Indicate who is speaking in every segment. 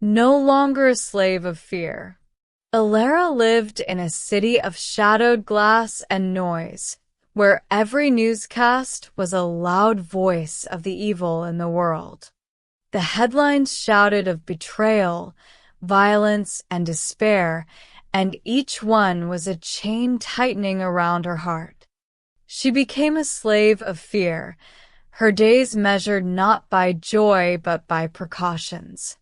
Speaker 1: no longer a slave of fear. Alara lived in a city of shadowed glass and noise, where every newscast was a loud voice of the evil in the world. The headlines shouted of betrayal, violence, and despair, and each one was a chain tightening around her heart. She became a slave of fear, her days measured not by joy but by precautions.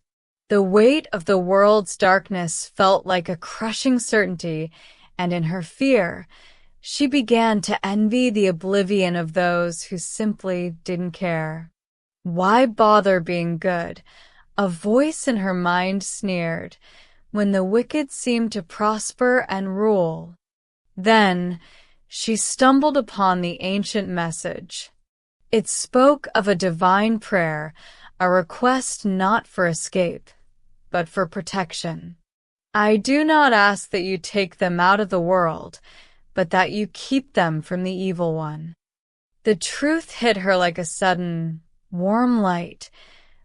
Speaker 1: The weight of the world's darkness felt like a crushing certainty, and in her fear, she began to envy the oblivion of those who simply didn't care. Why bother being good? A voice in her mind sneered, when the wicked seemed to prosper and rule. Then she stumbled upon the ancient message. It spoke of a divine prayer, a request not for escape, but for protection. I do not ask that you take them out of the world, but that you keep them from the evil one. The truth hit her like a sudden, warm light.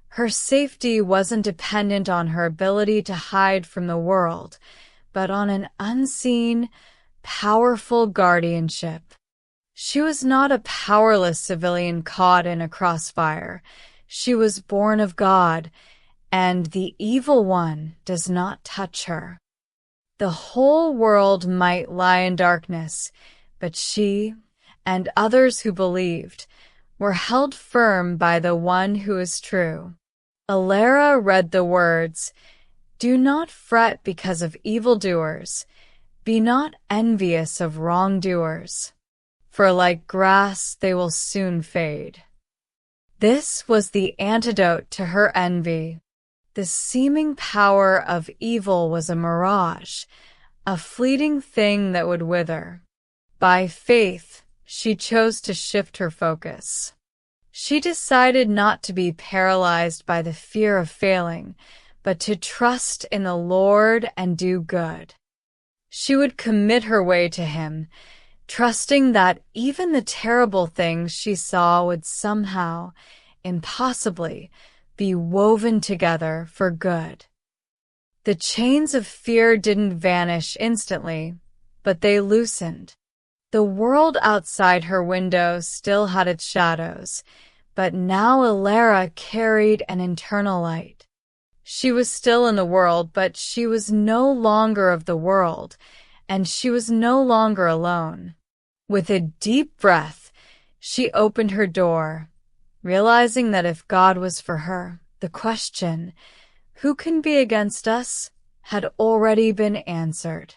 Speaker 1: Her safety wasn't dependent on her ability to hide from the world, but on an unseen, powerful guardianship. She was not a powerless civilian caught in a crossfire. She was born of God, and the evil one does not touch her. The whole world might lie in darkness, but she, and others who believed, were held firm by the one who is true. Alara read the words, "Do not fret because of evildoers. Be not envious of wrongdoers, for like grass they will soon fade." This was the antidote to her envy. The seeming power of evil was a mirage, a fleeting thing that would wither. By faith, she chose to shift her focus. She decided not to be paralyzed by the fear of failing, but to trust in the Lord and do good. She would commit her way to Him, trusting that even the terrible things she saw would somehow, impossibly, be woven together for good. The chains of fear didn't vanish instantly, but they loosened. The world outside her window still had its shadows, but now Alara carried an internal light. She was still in the world, but she was no longer of the world, and she was no longer alone. With a deep breath, she opened her door, realizing that if God was for her, the question, "Who can be against us?" had already been answered.